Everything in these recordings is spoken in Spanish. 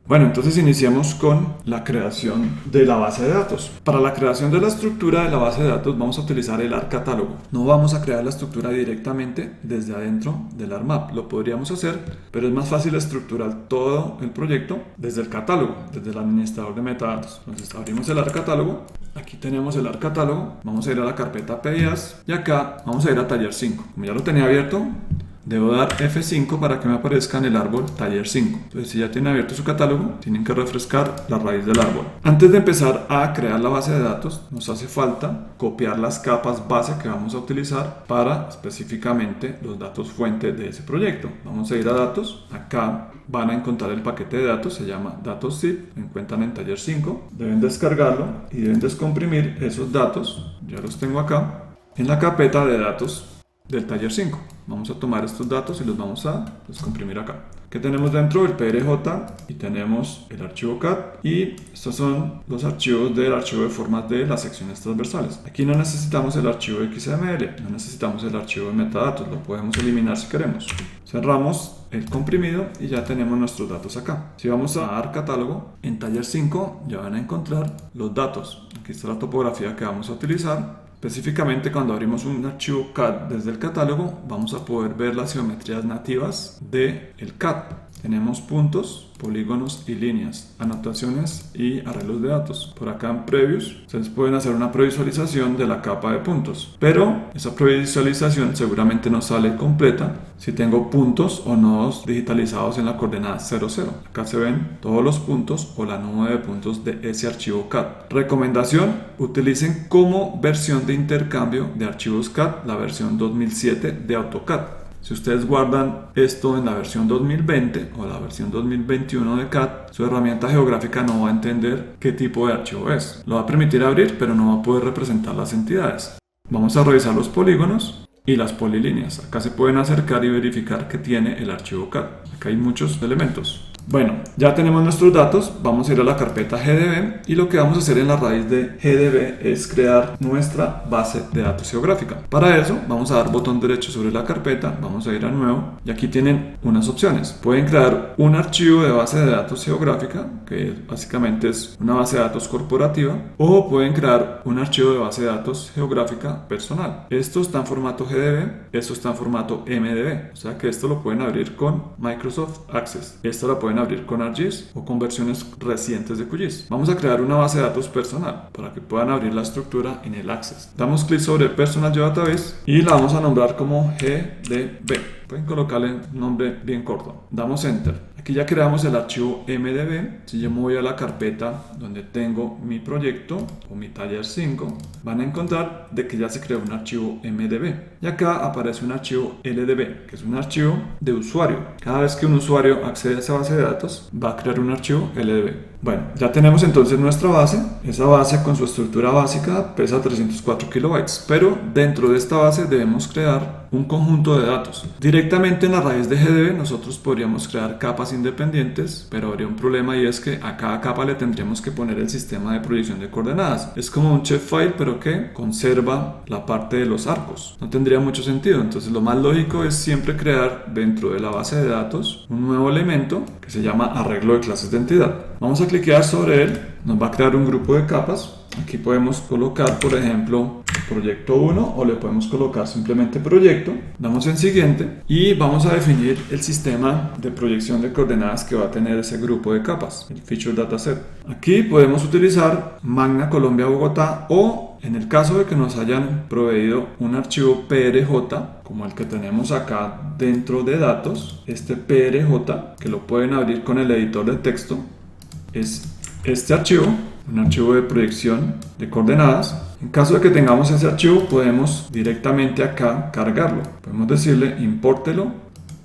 Bueno, entonces iniciamos con la creación de la base de datos. Para la creación de la estructura de la base de datos vamos a utilizar el AR catálogo. No vamos a crear la estructura directamente desde adentro del ARMAP. Lo podríamos hacer, pero es más fácil estructurar todo el proyecto desde el catálogo, desde el administrador de metadatos. Entonces abrimos el AR catálogo. Aquí tenemos el AR catálogo. Vamos a ir a la carpeta PIAs y acá vamos a ir a taller 5. Como ya lo tenía abierto, debo dar F5 para que me aparezca en el árbol taller 5. Entonces, si ya tiene abierto su catálogo, tienen que refrescar la raíz del árbol. Antes de empezar a crear la base de datos, nos hace falta copiar las capas base que vamos a utilizar para específicamente los datos fuente de ese proyecto. Vamos a ir a datos. Acá van a encontrar el paquete de datos, se llama datos zip, lo encuentran en taller 5. Deben descargarlo y deben descomprimir esos datos. Ya los tengo acá en la carpeta de datos del taller 5. Vamos a tomar estos datos y los vamos a descomprimir acá. ¿Qué tenemos dentro? El PRJ y tenemos el archivo CAD, y estos son los archivos del archivo de formas de las secciones transversales. Aquí no necesitamos el archivo XML, no necesitamos el archivo de metadatos, lo podemos eliminar si queremos. Cerramos el comprimido y ya tenemos nuestros datos acá. Si vamos a dar catálogo, en taller 5 ya van a encontrar los datos. Aquí está la topografía que vamos a utilizar. Específicamente, cuando abrimos un archivo CAD desde el catálogo, vamos a poder ver las geometrías nativas del CAD. Tenemos puntos, polígonos y líneas, anotaciones y arreglos de datos. Por acá en Previews, ustedes pueden hacer una previsualización de la capa de puntos, pero esa previsualización seguramente no sale completa si tengo puntos o nodos digitalizados en la coordenada 00. Acá se ven todos los puntos o la nube de puntos de ese archivo CAD. Recomendación: utilicen como versión de intercambio de archivos CAD la versión 2007 de AutoCAD. Si ustedes guardan esto en la versión 2020 o la versión 2021 de CAD, su herramienta geográfica no va a entender qué tipo de archivo es. Lo va a permitir abrir, pero no va a poder representar las entidades. Vamos a revisar los polígonos y las polilíneas. Acá se pueden acercar y verificar que tiene el archivo CAD. Acá hay muchos elementos. Bueno, ya tenemos nuestros datos, vamos a ir a la carpeta GDB y lo que vamos a hacer en la raíz de GDB es crear nuestra base de datos geográfica. Para eso vamos a dar botón derecho sobre la carpeta, vamos a ir a nuevo y aquí tienen unas opciones. Pueden crear un archivo de base de datos geográfica, que básicamente es una base de datos corporativa, o pueden crear un archivo de base de datos geográfica personal. Esto está en formato GDB, esto está en formato MDB, o sea que esto lo pueden abrir con Microsoft Access. Esto lo pueden abrir con ArcGIS o con versiones recientes de QGIS. Vamos a crear una base de datos personal para que puedan abrir la estructura en el Access. Damos clic sobre Personal Database y la vamos a nombrar como GDB. Pueden colocarle un nombre bien corto. Damos Enter. Aquí ya creamos el archivo MDB. Si yo me voy a la carpeta donde tengo mi proyecto o mi taller 5, van a encontrar de que ya se creó un archivo MDB. Y acá aparece un archivo LDB, que es un archivo de usuario. Cada vez que un usuario accede a esa base de datos, va a crear un archivo LDB. Bueno, ya tenemos entonces nuestra base. Esa base con su estructura básica pesa 304 kilobytes, pero dentro de esta base debemos crear un conjunto de datos. Directamente en la raíz de GDB nosotros podríamos crear capas independientes, pero habría un problema, y es que a cada capa le tendríamos que poner el sistema de proyección de coordenadas. Es como un shapefile, pero que conserva la parte de los arcos. No tendría mucho sentido. Entonces lo más lógico es siempre crear dentro de la base de datos un nuevo elemento que se llama arreglo de clases de entidad. Vamos a clicar sobre él, nos va a crear un grupo de capas. Aquí podemos colocar, por ejemplo, proyecto 1, o le podemos colocar simplemente proyecto. Damos en siguiente y vamos a definir el sistema de proyección de coordenadas que va a tener ese grupo de capas, el Feature Dataset. Aquí podemos utilizar Magna Colombia Bogotá, o en el caso de que nos hayan proveído un archivo PRJ como el que tenemos acá dentro de datos, este PRJ, que lo pueden abrir con el editor de texto, es este archivo, un archivo de proyección de coordenadas. En caso de que tengamos ese archivo, podemos directamente acá cargarlo. Podemos decirle impórtelo,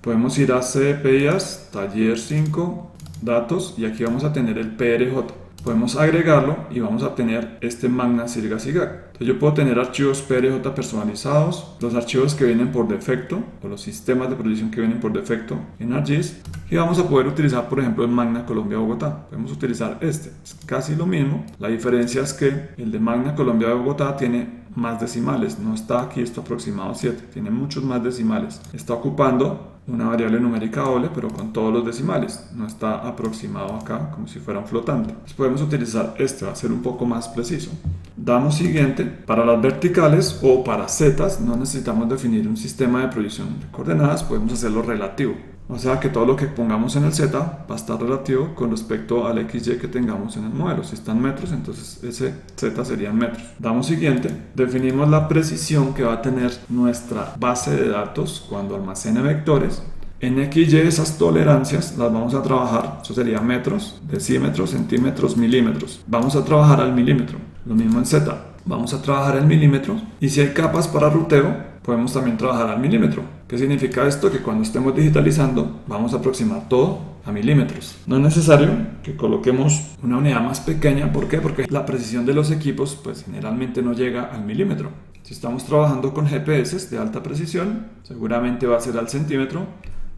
podemos ir a CPIAs, taller 5, datos, y aquí vamos a tener el PRJ. Podemos agregarlo y vamos a tener este Magna Sirga Sigag. Entonces yo puedo tener archivos PRJ personalizados, los archivos que vienen por defecto o los sistemas de proyección que vienen por defecto en ArcGIS, y vamos a poder utilizar, por ejemplo, el Magna Colombia Bogotá. Podemos utilizar este, es casi lo mismo. La diferencia es que el de Magna Colombia Bogotá tiene más decimales, no está aquí esto aproximado a 7, tiene muchos más decimales. Está ocupando una variable numérica doble, pero con todos los decimales, no está aproximado acá como si fuera un flotante. Entonces podemos utilizar este, va a ser un poco más preciso. Damos siguiente. Para las verticales o para zetas no necesitamos definir un sistema de proyección de coordenadas, podemos hacerlo relativo. O sea que todo lo que pongamos en el Z va a estar relativo con respecto al XY que tengamos en el modelo. Si está en metros, entonces ese Z sería en metros. Damos siguiente. Definimos la precisión que va a tener nuestra base de datos cuando almacene vectores. En XY esas tolerancias las vamos a trabajar, eso sería metros, decímetros, centímetros, milímetros. Vamos a trabajar al milímetro. Lo mismo en Z. Vamos a trabajar al milímetro. Y si hay capas para ruteo, podemos también trabajar al milímetro. ¿Qué significa esto? Que cuando estemos digitalizando vamos a aproximar todo a milímetros. No es necesario que coloquemos una unidad más pequeña. ¿Por qué? Porque la precisión de los equipos pues generalmente no llega al milímetro. Si estamos trabajando con GPS de alta precisión, seguramente va a ser al centímetro.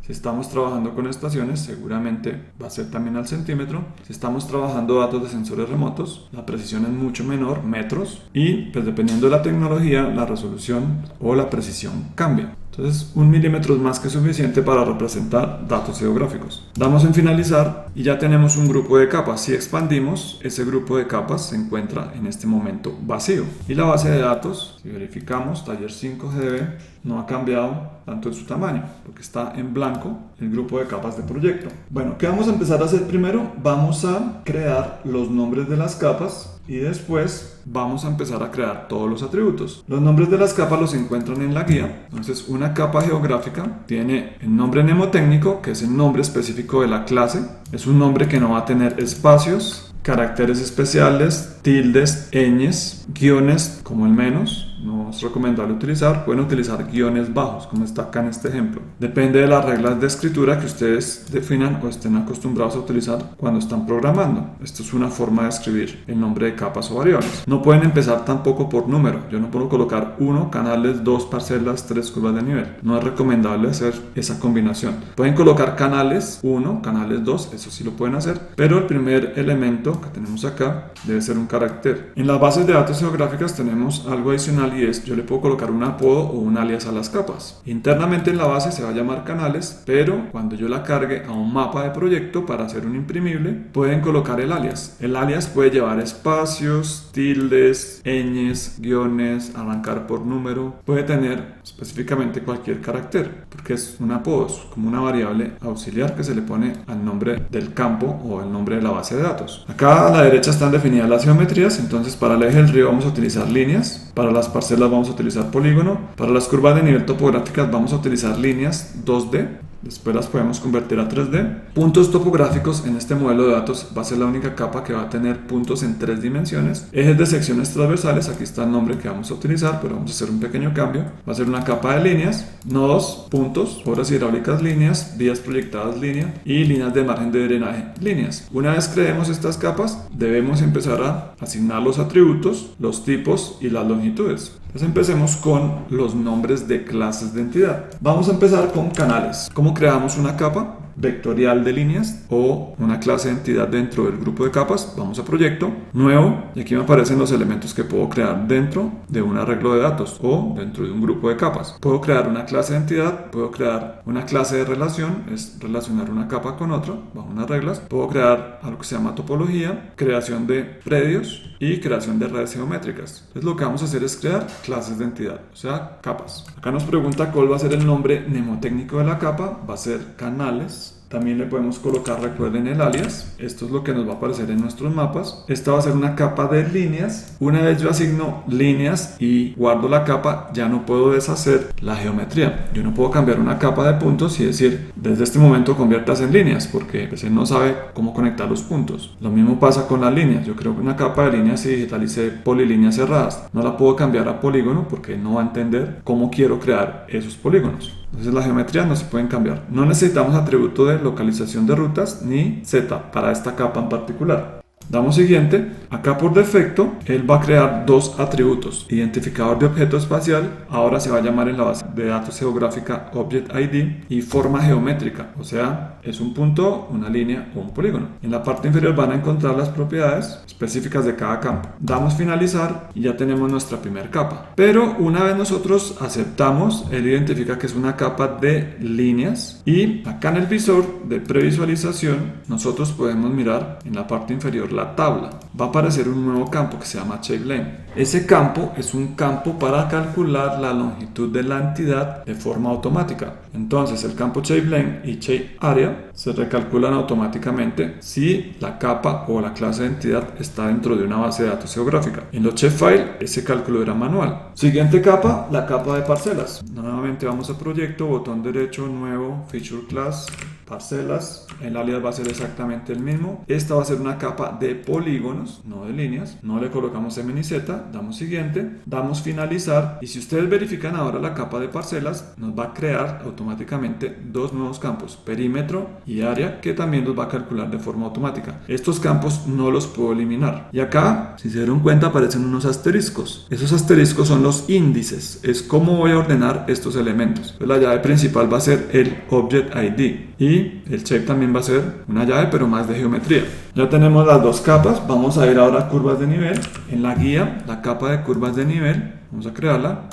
Si estamos trabajando con estaciones, seguramente va a ser también al centímetro. Si estamos trabajando datos de sensores remotos, la precisión es mucho menor, metros. Y pues dependiendo de la tecnología, la resolución o la precisión cambia. Entonces, 1 milímetro es más que suficiente para representar datos geográficos. Damos en finalizar y ya tenemos un grupo de capas. Si expandimos, ese grupo de capas se encuentra en este momento vacío. Y la base de datos, si verificamos, taller 5GDB no ha cambiado tanto en su tamaño, porque está en blanco el grupo de capas de proyecto. Bueno, ¿qué vamos a empezar a hacer primero? Vamos a crear los nombres de las capas y después vamos a empezar a crear todos los atributos. Los nombres de las capas los encuentran en la guía. Entonces, una capa geográfica tiene el nombre mnemotécnico, que es el nombre específico de la clase. Es un nombre que no va a tener espacios, caracteres especiales, tildes, ñes, guiones como el menos. No es recomendable utilizar, pueden utilizar guiones bajos como está acá en este ejemplo. Depende de las reglas de escritura que ustedes definan o estén acostumbrados a utilizar cuando están programando. Esto es una forma de escribir el nombre de capas o variables. No pueden empezar tampoco por número. Yo no puedo colocar 1 canales, 2 parcelas, 3 curvas de nivel. No es recomendable hacer esa combinación. Pueden colocar canales 1, canales 2, eso sí lo pueden hacer, pero el primer elemento que tenemos acá debe ser un carácter. En las bases de datos geográficas tenemos algo adicional y es, yo le puedo colocar un apodo o un alias a las capas. Internamente en la base se va a llamar canales, pero cuando yo la cargue a un mapa de proyecto para hacer un imprimible, pueden colocar el alias. El alias puede llevar espacios, tildes, ñes, guiones, arrancar por número, puede tener específicamente cualquier carácter, porque es un apodo, es como una variable auxiliar que se le pone al nombre del campo o el nombre de la base de datos. Acá a la derecha están definidas las geometrías, entonces para el eje del río vamos a utilizar líneas, para las parcelas vamos a utilizar polígono, para las curvas de nivel topográficas vamos a utilizar líneas 2D, después las podemos convertir a 3D. Puntos topográficos en este modelo de datos va a ser la única capa que va a tener puntos en 3 dimensiones. Ejes de secciones transversales, aquí está el nombre que vamos a utilizar, pero vamos a hacer un pequeño cambio. Va a ser una capa de líneas, nodos, puntos, obras hidráulicas líneas, vías proyectadas línea y líneas de margen de drenaje líneas. Una vez creemos estas capas, debemos empezar a asignar los atributos, los tipos y las longitudes. Entonces empecemos con los nombres de clases de entidad. Vamos a empezar con canales. ¿Cómo creamos una capa vectorial de líneas o una clase de entidad dentro del grupo de capas? Vamos a proyecto, nuevo, y aquí me aparecen los elementos que puedo crear dentro de un arreglo de datos o dentro de un grupo de capas. Puedo crear una clase de entidad, puedo crear una clase de relación, es relacionar una capa con otra bajo unas reglas. Puedo crear algo que se llama topología, creación de predios y creación de redes geométricas. Entonces lo que vamos a hacer es crear clases de entidad, o sea, capas. Acá nos pregunta cuál va a ser el nombre mnemotécnico de la capa, va a ser canales. También le podemos colocar, recuerden, el alias. Esto es lo que nos va a aparecer en nuestros mapas. Esta va a ser una capa de líneas. Una vez yo asigno líneas y guardo la capa, ya no puedo deshacer la geometría. Yo no puedo cambiar una capa de puntos y decir, desde este momento conviertas en líneas, porque pues él no sabe cómo conectar los puntos. Lo mismo pasa con las líneas. Yo creo que una capa de líneas y digitalicé polilíneas cerradas. No la puedo cambiar a polígono porque no va a entender cómo quiero crear esos polígonos. Entonces las geometrías no se pueden cambiar. No necesitamos atributo de localización de rutas ni Z para esta capa en particular. Damos siguiente. Acá por defecto, él va a crear dos atributos. Identificador de objeto espacial, ahora se va a llamar en la base de datos geográfica Object ID, y forma geométrica, o sea, es un punto, una línea o un polígono. En la parte inferior van a encontrar las propiedades específicas de cada campo. Damos finalizar y ya tenemos nuestra primera capa. Pero una vez nosotros aceptamos, él identifica que es una capa de líneas, y acá en el visor de previsualización nosotros podemos mirar en la parte inferior la tabla. Va a aparecer un nuevo campo que se llama ShapeLength. Ese campo es un campo para calcular la longitud de la entidad de forma automática. Entonces el campo ShapeLength y ShapeArea se recalculan automáticamente si la capa o la clase de entidad está dentro de una base de datos geográfica. En los Shapefile ese cálculo era manual. Siguiente capa, la capa de parcelas. Nuevamente vamos a proyecto, botón derecho, nuevo, Feature Class, parcelas. El alias va a ser exactamente el mismo. Esta va a ser una capa de polígonos, no de líneas. No le colocamos M ni Z. Damos siguiente, damos finalizar, y si ustedes verifican ahora la capa de parcelas, nos va a crear automáticamente dos nuevos campos, perímetro y área, que también los va a calcular de forma automática. Estos campos no los puedo eliminar. Y acá, si se dieron cuenta, aparecen unos asteriscos. Esos asteriscos son los índices. Es cómo voy a ordenar estos elementos. Entonces, la llave principal va a ser el Object ID, y el shape también va a ser una llave, pero más de geometría. Ya tenemos las dos capas. Vamos a ir ahora a curvas de nivel. En la guía, la capa de curvas de nivel, vamos a crearla.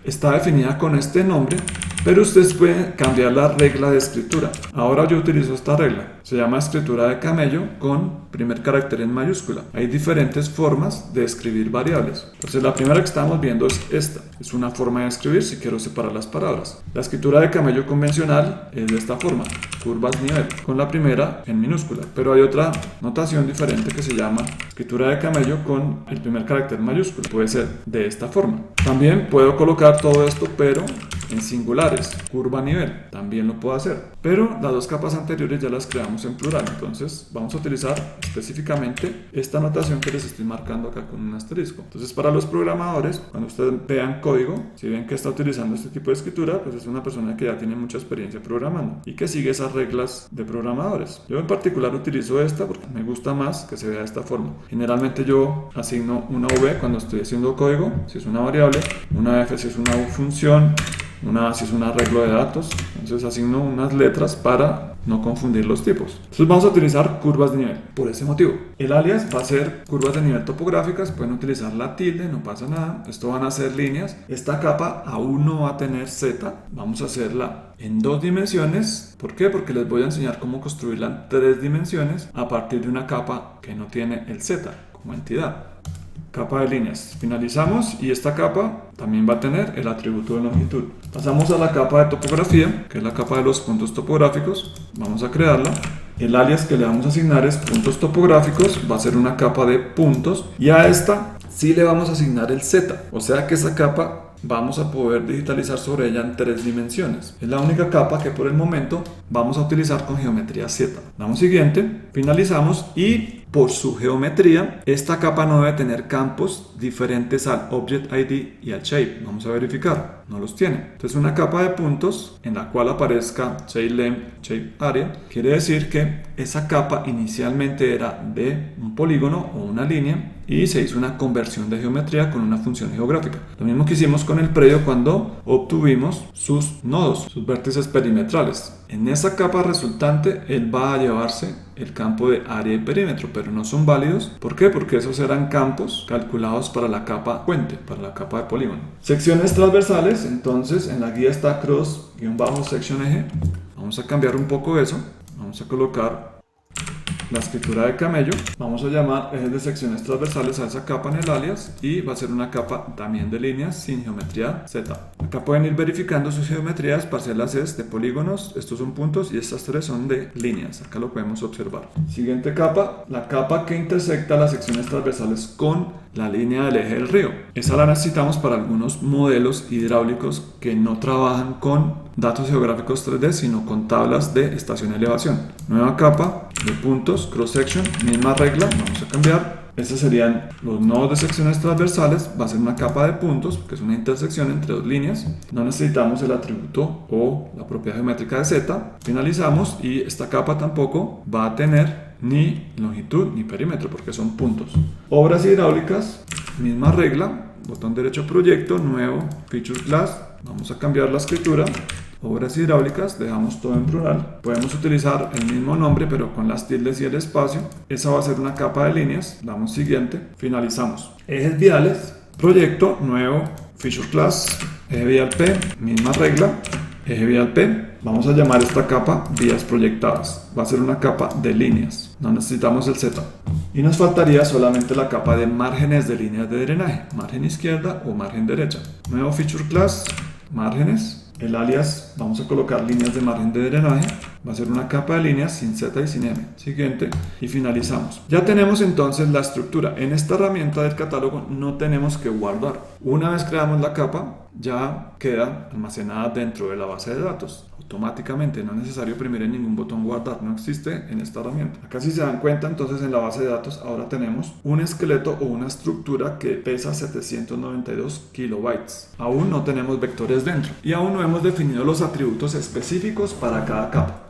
Está definida con este nombre, pero ustedes pueden cambiar la regla de escritura. Ahora yo utilizo esta regla. Se llama escritura de camello con primer carácter en mayúscula. Hay diferentes formas de escribir variables. Entonces la primera que estamos viendo es esta. Es una forma de escribir si quiero separar las palabras. La escritura de camello convencional es de esta forma. Curvas nivel, con la primera en minúscula. Pero hay otra notación diferente que se llama escritura de camello con el primer carácter mayúsculo. Puede ser de esta forma. También puedo colocar todo esto, pero en singulares. Curva nivel, también lo puedo hacer. Pero las dos capas anteriores ya las creamos en plural. Entonces vamos a utilizar específicamente esta notación que les estoy marcando acá con un asterisco. Entonces, para los programadores, cuando ustedes vean código, si ven que está utilizando este tipo de escritura, pues es una persona que ya tiene mucha experiencia programando y que sigue esas reglas de programadores. Yo en particular utilizo esta porque me gusta más que se vea de esta forma. Generalmente yo asigno una v cuando estoy haciendo código, si es una variable, una f si es una función, una A si es un arreglo de datos. Entonces asigno unas letras para no confundir los tipos. Entonces vamos a utilizar curvas de nivel por ese motivo. El alias va a ser curvas de nivel topográficas. Pueden utilizar la tilde, no pasa nada. Esto van a ser líneas. Esta capa aún no va a tener Z. Vamos a hacerla en 2 dimensiones. ¿Por qué? Porque les voy a enseñar cómo construirla en 3 dimensiones a partir de una capa que no tiene el Z como entidad. Capa de líneas. Finalizamos y esta capa también va a tener el atributo de longitud. Pasamos a la capa de topografía, que es la capa de los puntos topográficos. Vamos a crearla. El alias que le vamos a asignar es puntos topográficos. Va a ser una capa de puntos. Y a esta sí le vamos a asignar el Z. O sea que esa capa vamos a poder digitalizar sobre ella en 3 dimensiones. Es la única capa que por el momento vamos a utilizar con geometría Z. Damos siguiente, finalizamos y por su geometría esta capa no debe tener campos diferentes al Object ID y al Shape. Vamos a verificar, no los tiene. Entonces una capa de puntos en la cual aparezca ShapeLength, ShapeArea, quiere decir que esa capa inicialmente era de un polígono o una línea y se hizo una conversión de geometría con una función geográfica. Lo mismo que hicimos con el predio cuando obtuvimos sus nodos, sus vértices perimetrales. En esa capa resultante él va a llevarse el campo de área y perímetro, pero no son válidos. ¿Por qué? Porque esos eran campos calculados para la capa puente, para la capa de polígono. Secciones transversales, entonces en la guía está cross-section eje. Vamos a cambiar un poco eso. Vamos a colocar la escritura de camello. Vamos a llamar ejes de secciones transversales a esa capa en el alias y va a ser una capa también de líneas sin geometría Z. Acá pueden ir verificando sus geometrías. Parcelas es de polígonos, estos son puntos y estas 3 son de líneas. Acá lo podemos observar. Siguiente capa, la capa que intersecta las secciones transversales con la línea del eje del río. Esa la necesitamos para algunos modelos hidráulicos que no trabajan con datos geográficos 3D, sino con tablas de estación y elevación. Nueva capa de puntos, cross section, misma regla, vamos a cambiar. Estos serían los nodos de secciones transversales. Va a ser una capa de puntos, que es una intersección entre 2 líneas. No necesitamos el atributo o la propiedad geométrica de Z. Finalizamos y esta capa tampoco va a tener ni longitud ni perímetro porque son puntos. Obras hidráulicas, misma regla, botón derecho proyecto, nuevo, feature class, vamos a cambiar la escritura. Obras hidráulicas, dejamos todo en plural. Podemos utilizar el mismo nombre pero con las tildes y el espacio. Esa va a ser una capa de líneas. Damos siguiente, finalizamos. Ejes viales, proyecto, nuevo, feature class, eje vial P, misma regla, eje vial P. Vamos a llamar esta capa vías proyectadas. Va a ser una capa de líneas. No necesitamos el Z. Y nos faltaría solamente la capa de márgenes de líneas de drenaje. Margen izquierda o margen derecha. Nuevo feature class, márgenes. El alias, vamos a colocar líneas de margen de drenaje. Va a ser una capa de líneas sin Z y sin M. Siguiente y finalizamos. Ya tenemos entonces la estructura. En esta herramienta del catálogo no tenemos que guardar. Una vez creamos la capa, ya queda almacenada dentro de la base de datos. Automáticamente, no es necesario oprimir en ningún botón guardar, no existe en esta herramienta. Acá si se dan cuenta, entonces en la base de datos ahora tenemos un esqueleto o una estructura que pesa 792 kilobytes. Aún no tenemos vectores dentro y aún no hemos definido los atributos específicos para cada capa.